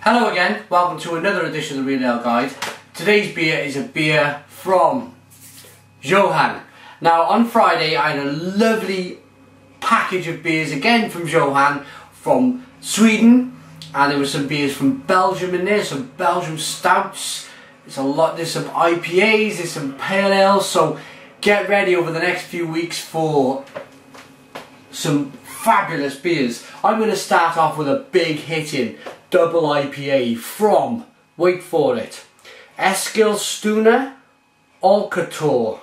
Hello again, welcome to another edition of the Real Ale Guide. Today's beer is a beer from Johan. Now on Friday I had a lovely package of beers again from Johan from Sweden, and there were some beers from Belgium in there, some Belgium stouts, there's some IPAs, there's some pale ales, so get ready over the next few weeks for some fabulous beers. I'm going to start off with a big hitting Dubbel IPA from, wait for it, Eskilstuna Ölkultur,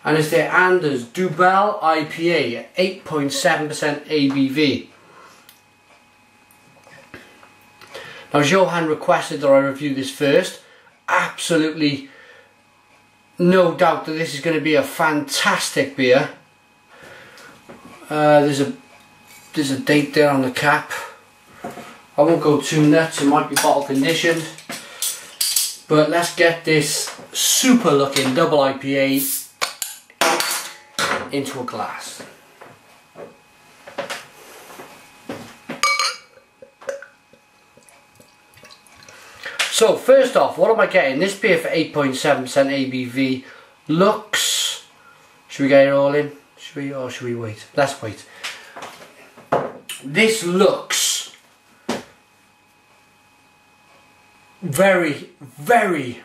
and it's their Anders Dubbel IPA at 8.7% ABV. Now Johan requested that I review this first. Absolutely no doubt that this is going to be a fantastic beer. There's a date there on the cap. I won't go too nuts, it might be bottle conditioned, but let's get this super looking Dubbel IPA into a glass. So first off, what am I getting? This beer for 8.7% ABV looks, should we get it all in? Or should we wait? Let's wait. This looks very,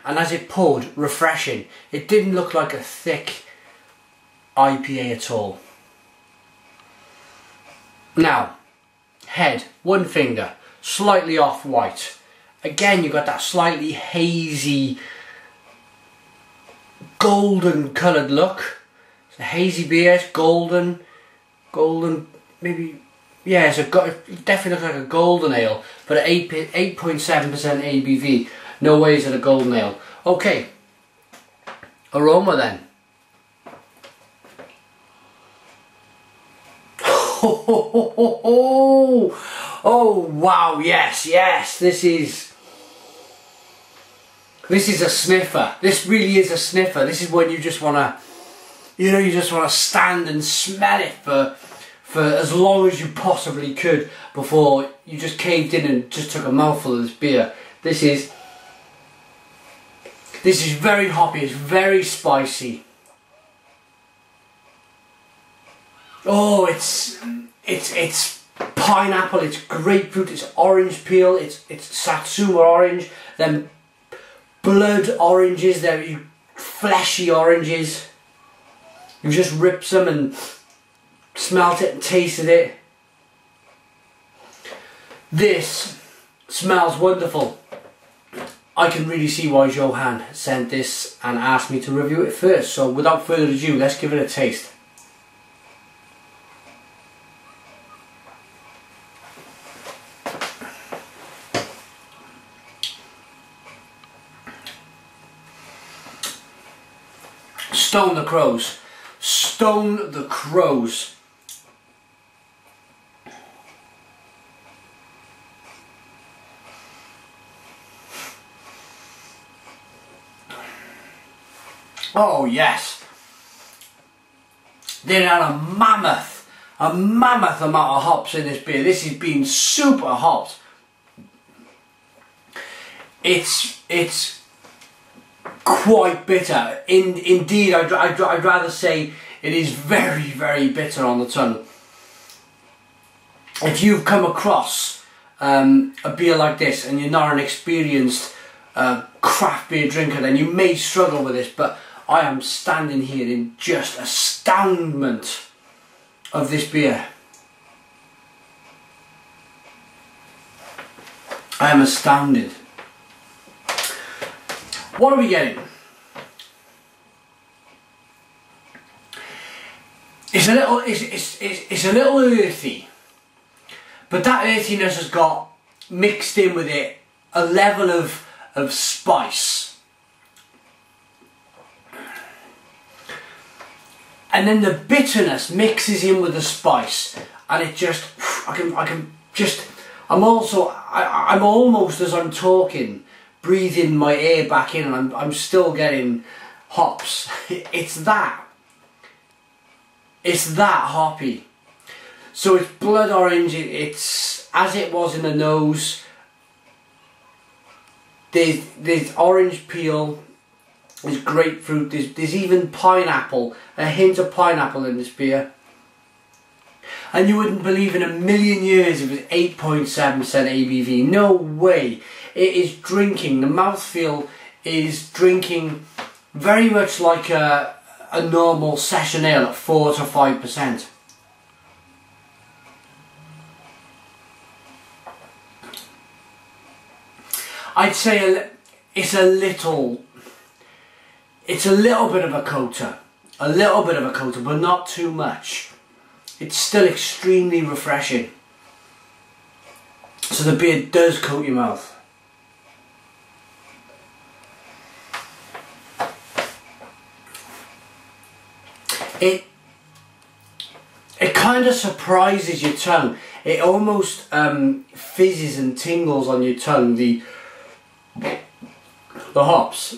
and as it poured, refreshing. It didn't look like a thick IPA at all. Now, head, one finger, slightly off white. Again, you've got that slightly hazy, golden coloured look. It's a hazy beer, it's golden, maybe, yeah, it definitely looks like a golden ale, but at 8.7% ABV, no way is it a golden ale. Okay, aroma then. Oh wow, yes, this is a sniffer. This really is a sniffer. This is when you just want to, you just want to stand and smell it for as long as you possibly could before you just caved in and just took a mouthful of this beer. This is very hoppy, it's very spicy. Oh, it's pineapple, it's grapefruit, it's orange peel, it's satsuma orange, then blood oranges, they're fleshy oranges. You just rip some and smelt it and tasted it. This smells wonderful. I can really see why Johan sent this and asked me to review it first. So without further ado, let's give it a taste. Stone the crows. Stone the crows. Oh yes. They had a mammoth amount of hops in this beer. This has been super hopped. It's quite bitter. Indeed, I'd rather say it is very bitter on the tongue. If you've come across a beer like this and you're not an experienced craft beer drinker, then you may struggle with this, but I am standing here in just astoundment of this beer. I am astounded. What are we getting? It's a little earthy, but that earthiness has got mixed in with it a level of spice, and then the bitterness mixes in with the spice, and it just I'm almost, as I'm talking, breathing my air back in, and I'm still getting hops. It's that hoppy. So it's blood orange, it's as it was in the nose, there's orange peel, there's grapefruit, there's even pineapple, a hint of pineapple in this beer. And you wouldn't believe in a million years it was 8.7% ABV. No way. It is drinking, the mouthfeel is drinking very much like a normal session ale at 4 to 5%. I'd say it's a little bit of a coater. A little bit of a coater, but not too much. It's still extremely refreshing. So the beer does coat your mouth. It kind of surprises your tongue. It almost fizzes and tingles on your tongue. The hops.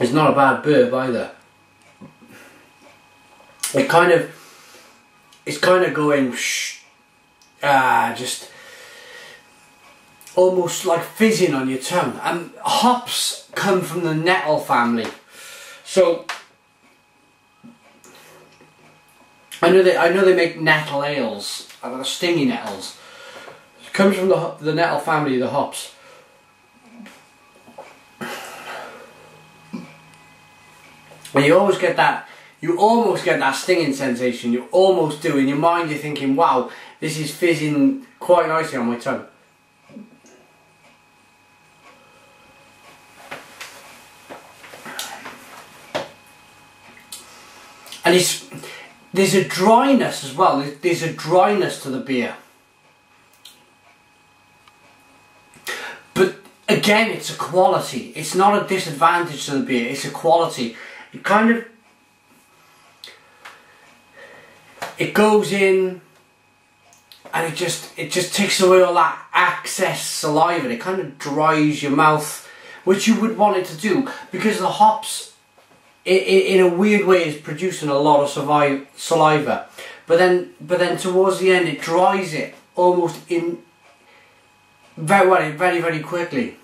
It's not a bad burp either. It's kind of going just almost like fizzing on your tongue. And hops come from the nettle family, so I know they make nettle ales, stingy nettles. It comes from the nettle family, the hops. And you almost get that stinging sensation. You almost do. In your mind you're thinking, wow, this is fizzing quite nicely on my tongue. And there's a dryness as well. There's a dryness to the beer. But again, it's a quality. It's not a disadvantage to the beer. It's a quality. It goes in and it just takes away all that excess saliva. It kind of dries your mouth, which you would want it to do, because the hops in a weird way is producing a lot of saliva. But then towards the end it dries it almost in very quickly.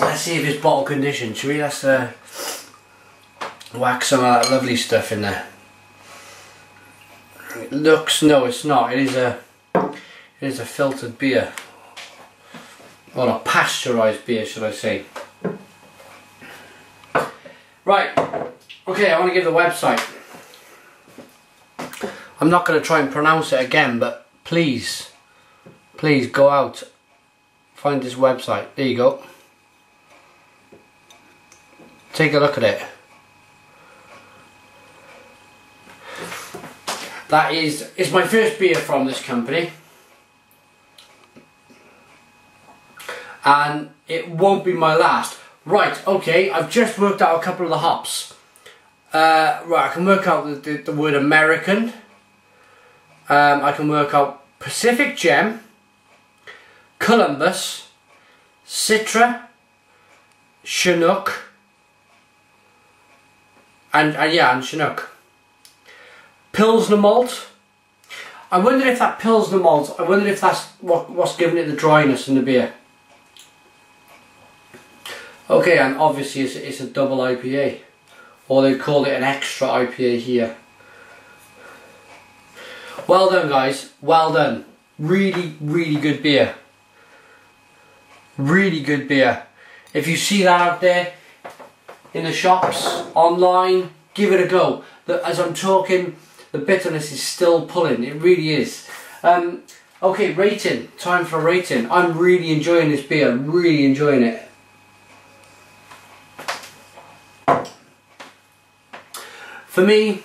Let's see if it's bottle conditioned. Should we? Let's whack some of that lovely stuff in there. It looks, no, it's not. It is a filtered beer, or a pasteurised beer, should I say? Right. Okay, I want to give the website. I'm not going to try and pronounce it again, but please go out, find this website. There you go. Take a look at it. It's my first beer from this company, and it won't be my last. Right, okay, I've just worked out a couple of the hops. Right, I can work out the word American. I can work out Pacific Gem, Columbus, Citra, Chinook, and Chinook. Pilsner malt. I wonder if that Pilsner malt, I wonder if that's what's giving it the dryness in the beer. Okay, and obviously it's a double IPA, or they call it an extra IPA here. Well done, guys, well done. Really good beer. Really good beer. If you see that out there in the shops, online, give it a go. As I'm talking, the bitterness is still pulling, it really is. Okay, rating, time for a rating. I'm really enjoying this beer, really enjoying it. For me,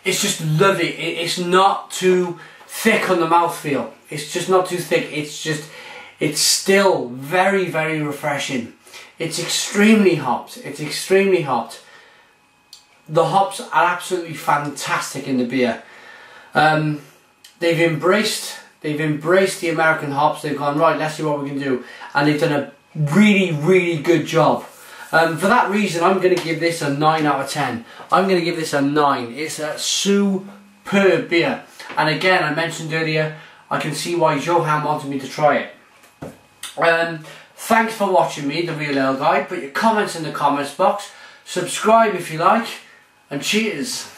it's just lovely. It's not too thick on the mouthfeel. It's just not too thick. It's still very refreshing. It's extremely hopped. It's extremely hopped. The hops are absolutely fantastic in the beer. They've embraced the American hops. They've gone, right, let's see what we can do, and they've done a really good job. For that reason, I'm going to give this a 9 out of 10. I'm going to give this a 9. It's a superb superb beer. And again, I mentioned earlier, I can see why Johan wanted me to try it. Thanks for watching me, The Real Ale Guy. Put your comments in the comments box. Subscribe if you like. And cheers.